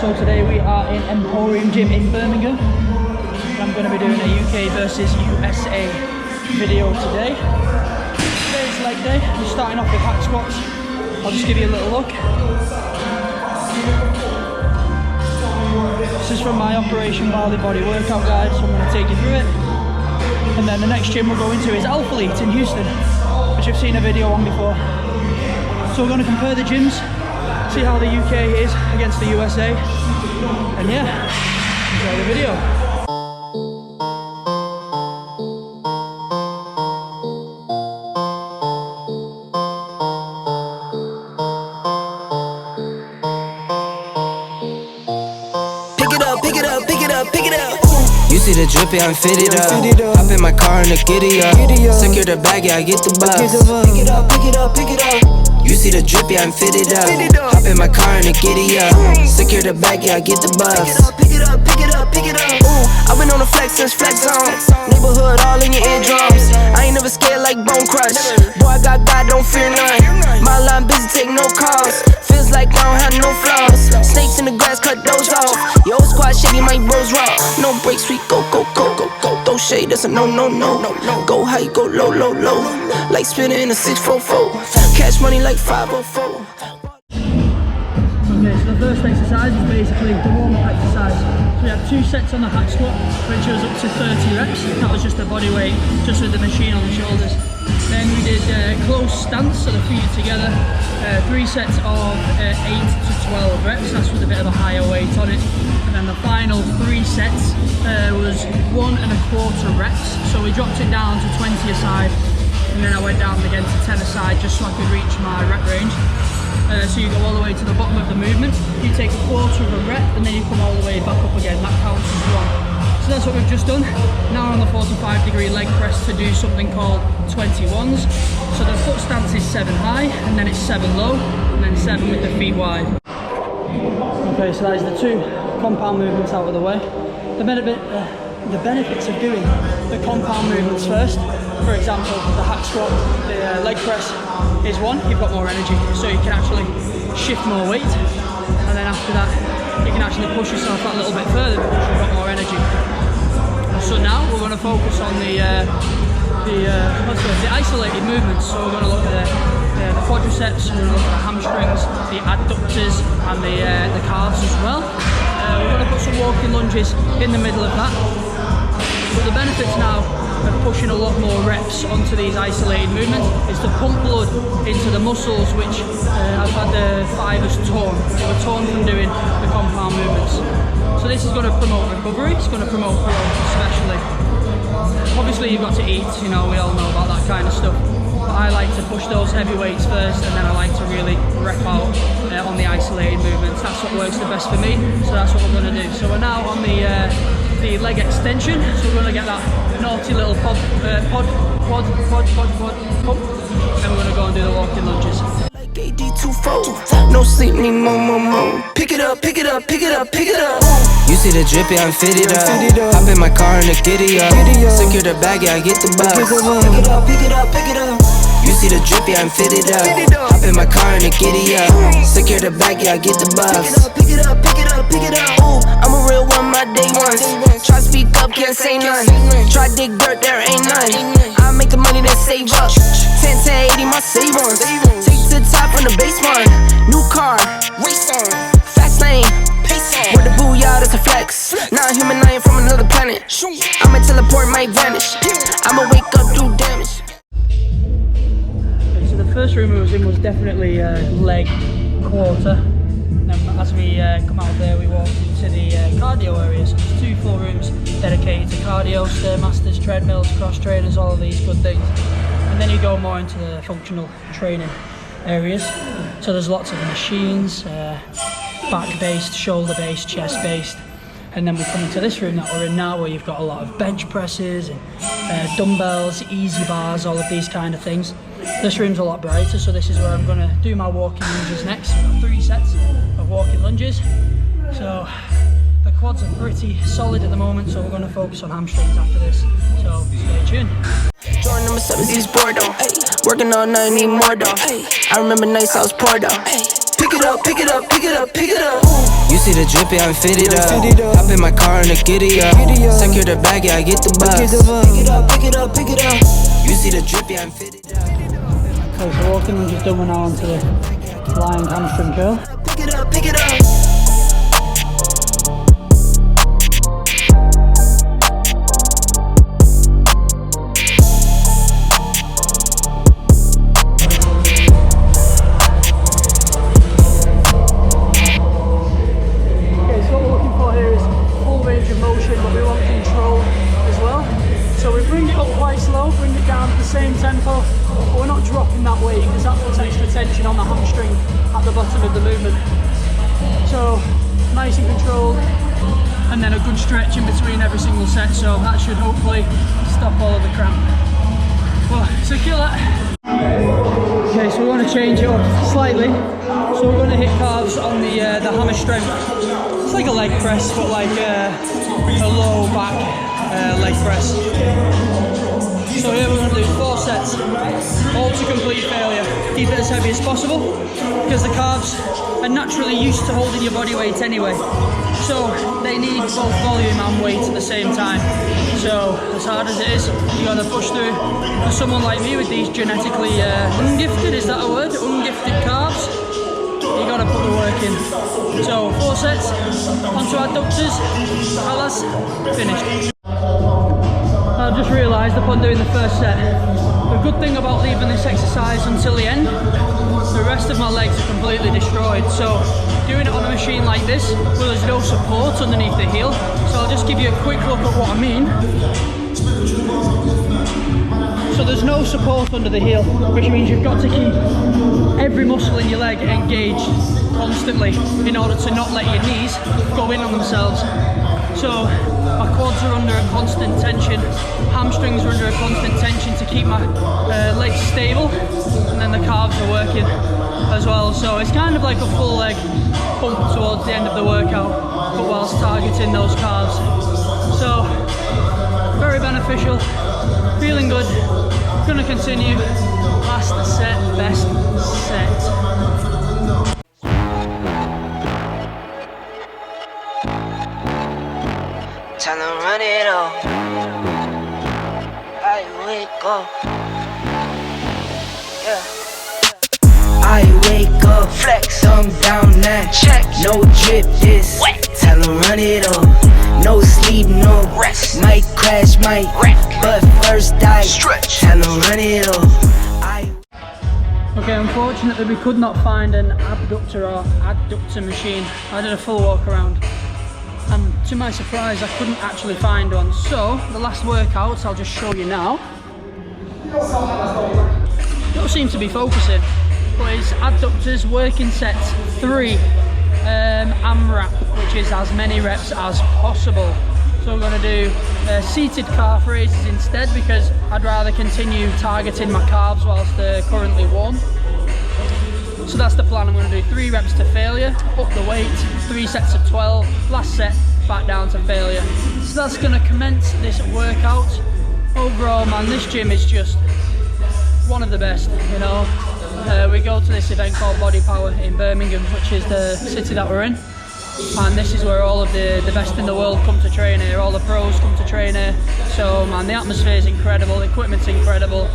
So today we are in Emporium Gym in Birmingham. I'm going to be doing a UK versus USA video today. Today's leg day. We're starting off with hack squats. I'll just give you a little look. This is from my Operation Bali Body workout guide, so I'm going to take you through it. And then the next gym we're going to is Alpha Elite in Houston, which I've seen a video on before. So we're going to compare the gyms, see how the UK is against the USA, and yeah, enjoy the video. Pick it up. You see the drip, yeah, I'm fitted up. Hop in my car and the giddy up. Secure the bag, yeah, I get the bus. Pick it up. You see the drip, yeah, I'm fitted up. Hop in my car and the giddy up. Secure the bag, yeah, I get the bus. Pick it up. Ooh, I've been on the flex since flex zone. Neighborhood all in your eardrums. I ain't never scared like Bone Crush. Boy, I got God, don't fear none. My line busy, take no calls. Feels like I don't have no flaws. Snakes in the grass, cut those off. Yo, squad shady, my bros raw. No breaks, we go. Throw shade, that's a no. Go high, go low. Like spinning in a 644. Cash money like 504. Okay, so the first exercise is basically the warm-up exercise. So we have 2 sets on the hack squat, which was up to 30 reps. That was just a body weight, just with the machine on the shoulders. Then we did close stance, so the feet are together. 3 sets of 8 to 12 reps. That's with a bit of a higher weight on it. And then the final 3 sets was 1 1/4 reps. So we dropped it down to 20 aside, and then I went down again to 10 aside, just so I could reach my rep range. So you go all the way to the bottom of the movement, you take 1/4 of a rep, and then you come all the way back up again. That counts as 1. So that's what we've just done. Now we're on the 45-degree leg press to do something called 21s. So the foot stance is 7 high, and then it's 7 low, and then 7 with the feet wide. Okay, so that is the 2 compound movements out of the way. The benefits of doing the compound movements first, for example, the hack squat, the leg press is 1, you've got more energy, so you can actually shift more weight, and then after that you can actually push yourself that little bit further because you've got more energy. So now we're going to focus on the isolated movements. So we're going to look at the quadriceps, we're going to look at the hamstrings, the adductors, and the calves as well. We're going to put some walking lunges in the middle of that. But the benefits now of pushing a lot more reps onto these isolated movements is to pump blood into the muscles which I've had the fibers torn. They were torn from doing the compound movements. So this is going to promote recovery, it's going to promote growth especially. Obviously you've got to eat, you know, we all know about that kind of stuff. But I like to push those heavy weights first, and then I like to really rep out on the isolated movements. That's what works the best for me, so that's what we're going to do. So we're now on the leg extension, so we're going to get that naughty little quad pump, and we're going to go and do the walking lunges. No sleep, need more. Pick it up. You see the drip, yeah, I'm fitted up. Hop in my car and the giddy up. Secure the bag, yeah, I get the bus. Pick it up. You see the drip, yeah, I'm fitted up. Hop in my car and the giddy up. Secure the bag, yeah, I get the bus. Pick it up. Ooh, I'm a real one, my day ones. Try to speak up, can't say none. Try dig dirt, there ain't none. I make the money that save up. 10 to 80, my save ones. Take to the top on the base one. New car, race on. Fast lane, pace on. With the booyah, that's a flex. Not human, I ain't from another planet. I'ma teleport, might vanish. I'ma wake up, do damage. Okay, so the first room we was in was definitely leg quarter. And as we come out of there, we walked into the cardio area. So there's 2 full rooms dedicated to cardio, stairmasters, treadmills, cross trainers, all of these good things. And then you go more into the functional training areas. So there's lots of machines, back-based, shoulder-based, chest-based. And then we come into this room that we're in now, where you've got a lot of bench presses and dumbbells, easy bars, all of these kind of things. This room's a lot brighter, so this is where I'm going to do my walking lunges next. We've got 3 sets of walking lunges. So the quads are pretty solid at the moment, so we're going to focus on hamstrings after this. So stay tuned. Jordan number 7, these bored though. Working all night, need more though. I remember nights I was poor though. pick it up, pick it up, pick it up, pick it up. You see the drip, yeah, I'm fitted up. Hop in my car and the giddy up. Secure the bag, yeah, I get the bus. Pick it up, pick it up, pick it up. You see the drip, yeah, I'm fitted up. Okay, so walking lunge is done, we're now onto the lying hamstring curl. Pick it up, pick it up. Same tempo, but we're not dropping that weight because that puts extra tension on the hamstring at the bottom of the movement. So nice and controlled, and then a good stretch in between every single set, so that should hopefully stop all of the cramp. Well, so kill that. Okay, so we want to change it up slightly, so we're going to hit calves on the hammer strength. It's like a leg press, but like a low back leg press. So here we're going to do 4 sets, all to complete failure. Keep it as heavy as possible, because the calves are naturally used to holding your body weight anyway. So they need both volume and weight at the same time. So as hard as it is, you got to push through. For someone like me with these genetically ungifted, is that a word? Ungifted calves, you got to put the work in. So 4 sets, onto adductors, alas, finished. I just realised upon doing the first set, the good thing about leaving this exercise until the end, the rest of my legs are completely destroyed. So doing it on a machine like this, well, there's no support underneath the heel. So I'll just give you a quick look at what I mean. So there's no support under the heel, which means you've got to keep every muscle in your leg engaged constantly in order to not let your knees go in on themselves. So my quads are under a constant tension, hamstrings are under a constant tension to keep my legs stable, and then the calves are working as well. So it's kind of like a full leg pump towards the end of the workout, but whilst targeting those calves. So very beneficial, feeling good, gonna continue. Last set, best set. Tell them run it up. I wake up. Yeah. I wake up, flex, thumb down now. Check, no drip this. Wet. Tell them run it up. No sleep, no rest. Might crash, might wreck, but first I stretch. Tell them run it up. Okay, unfortunately we could not find an abductor or adductor machine. I did a full walk around, and to my surprise I couldn't actually find one. So the last workouts I'll just show you now. Don't seem to be focusing, but it's adductors working sets 3 AMRAP, which is as many reps as possible. So we're going to do seated calf raises instead, because I'd rather continue targeting my calves whilst they're currently warm. So that's the plan. I'm going to do 3 reps to failure, up the weight, 3 sets of 12, last set back down to failure. So that's going to commence this workout. Overall, man, this gym is just one of the best, you know. We go to this event called Body Power in Birmingham, which is the city that we're in, and this is where all of the best in the world come to train here. All the pros come to train here. So man, the atmosphere is incredible, the equipment's incredible,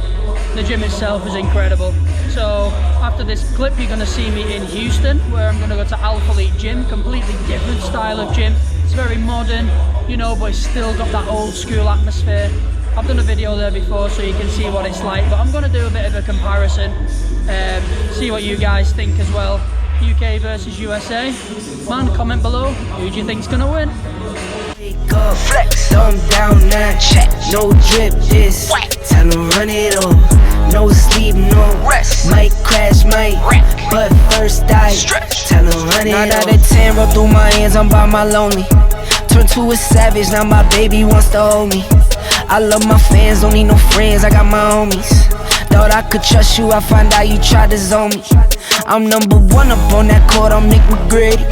the gym itself is incredible. So after this clip you're going to see me in Houston, where I'm going to go to Alpha Elite Gym. Completely different style of gym. It's very modern, you know, but it's still got that old school atmosphere. I've done a video there before so you can see what it's like, but I'm going to do a bit of a comparison, see what you guys think as well. UK versus USA. Man, comment below, who do you think's going to win? Flex, thumb down now, check, no drip this. Tell them run it up, no sleep, no rest. Might crash, might wreck, but first I stretch. Tell them run it up. 9 out of 10 roll through my hands, I'm by my lonely. Turn to a savage, now my baby wants to hold me. I love my fans, don't need no friends, I got my homies. Thought I could trust you, I find out you tried to zone me. I'm number 1 up on that court, I'm Nick McGrady.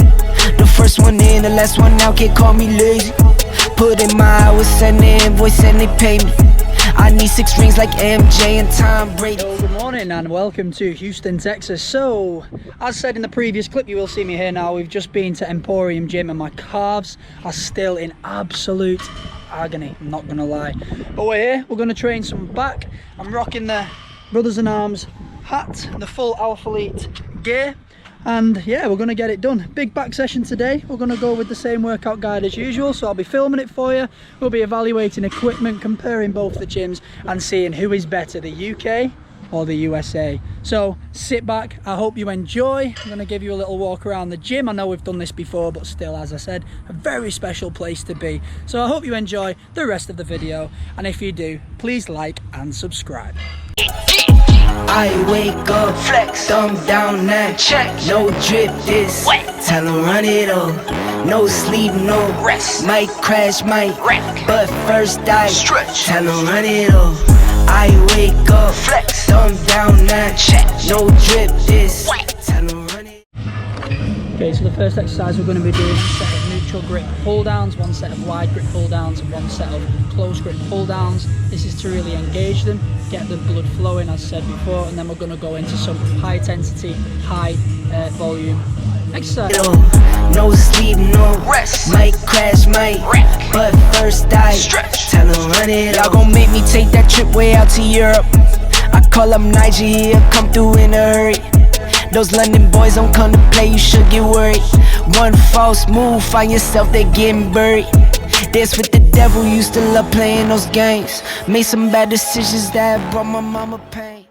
The first one in, the last one out, can't call me lazy. Put in my hours, send the invoice and they pay me. I need 6 rings like MJ and Tom Brady. Hello, good morning and welcome to Houston, Texas. So, as said in the previous clip, you will see me here now. We've just been to Emporium Gym and my calves are still in absolute agony, I'm not gonna lie. But we're here, we're gonna train some back. I'm rocking the Brothers in Arms hat, the full Alphalete gear. And yeah, we're gonna get it done. Big back session today. We're gonna go with the same workout guide as usual, so I'll be filming it for you. We'll be evaluating equipment, comparing both the gyms and seeing who is better, the UK or the USA. So sit back, I hope you enjoy. I'm gonna give you a little walk around the gym. I know we've done this before, but still, as I said, a very special place to be. So I hope you enjoy the rest of the video, and if you do, please like and subscribe. I wake up, flex, thumb down now, check, no drip this, wet. Tell them run it up, no sleep, no rest, might crash, might wreck, but first I stretch, tell them run it up. I wake up, flex, thumb down now, check, no drip this, wet. Tell them run it. Okay, so the first exercise we're going to be doing is a set of neutral grip pull downs, one set of wide grip pull downs and one set of close grip pull downs. This is to really engage them, get the blood flowing as said before, and then we're going to go into some high intensity, high volume exercise. No sleep, no rest, might crash, might wreck, but first I stretch, tell them run it. Y'all gon' make me take that trip way out to Europe. I call up Nigeria, come through in a hurry. Those London boys don't come to play, you should get worried. One false move, find yourself, they getting buried. Dance with the devil, used to love playing those games. Made some bad decisions that brought my mama pain.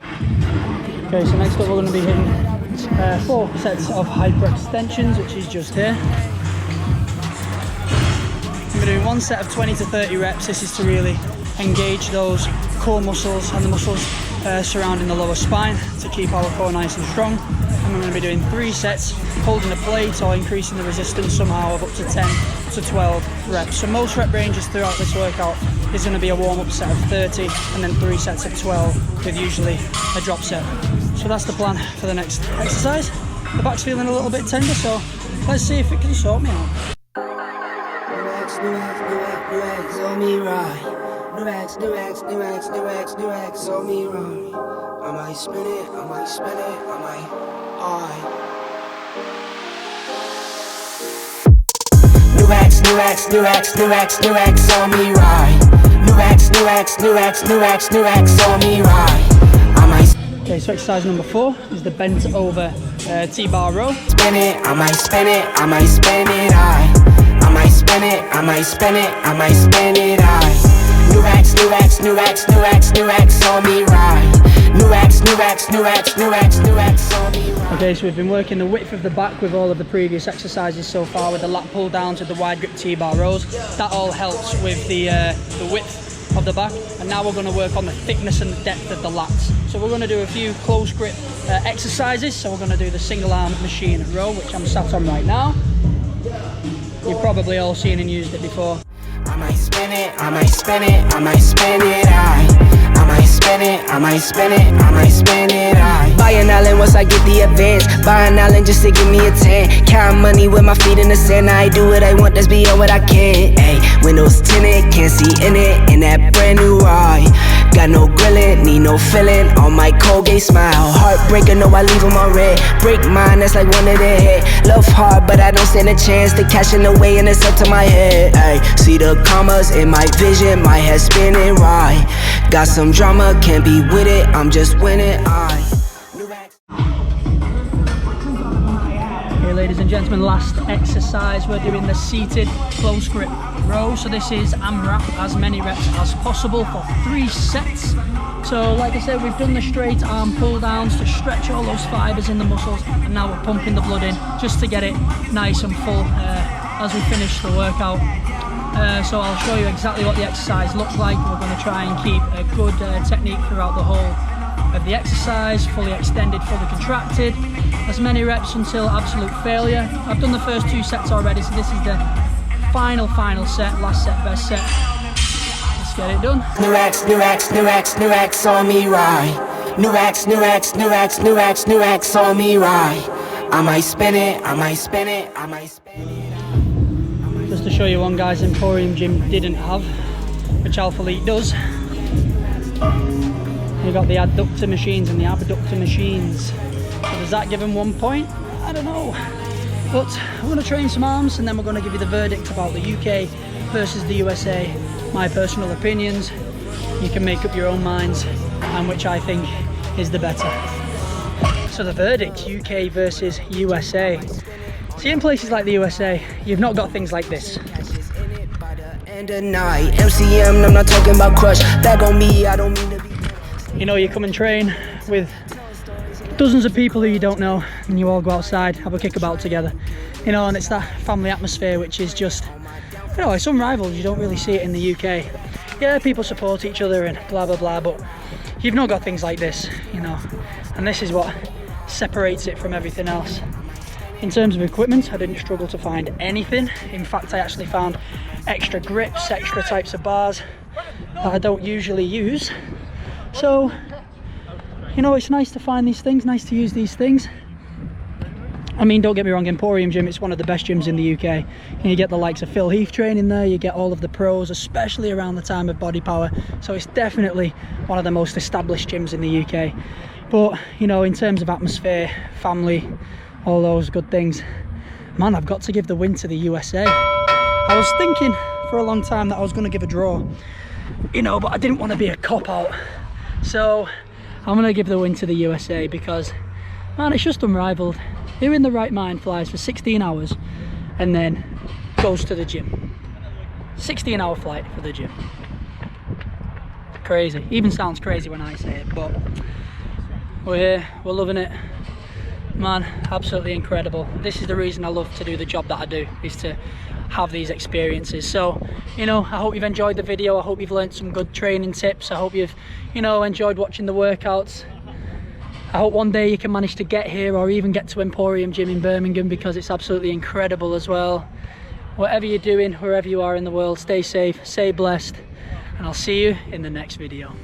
Okay, so next up we're going to be hitting 4 sets of hyperextensions, which is just here. We're doing one set of 20 to 30 reps. This is to really engage those core muscles and the muscles surrounding the lower spine to keep our core nice and strong. And we're going to be doing 3 sets, holding a plate or increasing the resistance somehow of up to 10 to 12 reps. So most rep ranges throughout this workout is going to be a warm-up set of 30 and then 3 sets of 12 with usually a drop set. So that's the plan for the next exercise. The back's feeling a little bit tender, so let's see if it can sort me out. Relax, on me right. Relax, on me right. I might spin it, I might spin it, I might. Alright. Relax, on me right. Relax, on me right. I might. Okay, so exercise number 4 is the bent over T-bar row. Spin it, I might spin it, I might spin it, I might spin it, I might spin it, I might spin it, New racks on me right. New racks on me right. Okay, so we've been working the width of the back with all of the previous exercises so far, with the lat pull downs, with the wide grip T-bar rows. That all helps with the width of the back, and now we're going to work on the thickness and the depth of the lats. So we're going to do a few close grip exercises. So we're going to do the single arm machine row, which I'm sat on right now. You've probably all seen and used it before. I might spin it, I might spin it, I might spin it, I might spin it, I might spin it, I might spin it, Buy an island once I get the advance. Buy an island just to give me a 10. Count money with my feet in the sand. I do what I want, that's beyond what I can. Ayy, windows tinted, can't see in it, in that brand new ride. Got no grilling, need no filling, on my Colgate smile. Heartbreaker, no I leave them on red. Break mine, that's like one of their head. Love hard, but I don't stand a chance. The cash in the way and it's up to my head. Ayy, see the commas in my vision, my head spinning right. Got some drama, can't be with it, I'm just winning. Okay, ladies and gentlemen, last exercise, we're doing the seated close grip row. So this is AMRAP, as many reps as possible for 3 sets. So like I said, we've done the straight arm pull downs to stretch all those fibers in the muscles, and now we're pumping the blood in just to get it nice and full as we finish the workout. So I'll show you exactly what the exercise looks like. We're going to try and keep a good technique throughout the whole of the exercise, fully extended, fully contracted, as many reps until absolute failure. I've done the first 2 sets already, so this is the final set, last set, best set. Let's get it done. New racks on me right. New racks on me right. I might spin it, I might spin it, I might spin it. Just to show you one, guys, Emporium Gym didn't have, which Alphalete does. We've got the adductor machines and the abductor machines. So does that give them 1 point? I don't know. But I'm going to train some arms and then we're going to give you the verdict about the UK versus the USA. My personal opinions. You can make up your own minds and which I think is the better. So the verdict, UK versus USA. See, in places like the USA, you've not got things like this. MCM, I'm not talking about crush. Back on me, I don't mean to be. You know, you come and train with dozens of people who you don't know and you all go outside, have a kickabout together. You know, and it's that family atmosphere which is just, you know, it's unrivaled. You don't really see it in the UK. Yeah, people support each other and blah blah blah, but you've not got things like this, you know, and this is what separates it from everything else. In terms of equipment, I didn't struggle to find anything. In fact, I actually found extra grips, extra types of bars that I don't usually use. So, you know, it's nice to find these things, nice to use these things. I mean, don't get me wrong, Emporium Gym, it's one of the best gyms in the UK. And you get the likes of Phil Heath training there, you get all of the pros, especially around the time of Body Power. So it's definitely one of the most established gyms in the UK. But, you know, in terms of atmosphere, family, all those good things, man, I've got to give the win to the USA. I was thinking for a long time that I was going to give a draw, you know, but I didn't want to be a cop-out. So I'm going to give the win to the USA because, man, it's just unrivaled. Who in the right mind flies for 16 hours and then goes to the gym? 16-hour flight for the gym. Crazy. Even sounds crazy when I say it, but we're here, we're loving it. Man, absolutely incredible. This is the reason I love to do the job that I do, is to have these experiences. So, you know, I hope you've enjoyed the video. I hope you've learned some good training tips. I hope you've, you know, enjoyed watching the workouts. I hope one day you can manage to get here or even get to Emporium Gym in Birmingham, because it's absolutely incredible as well. Whatever you're doing, wherever you are in the world, stay safe, stay blessed, and I'll see you in the next video.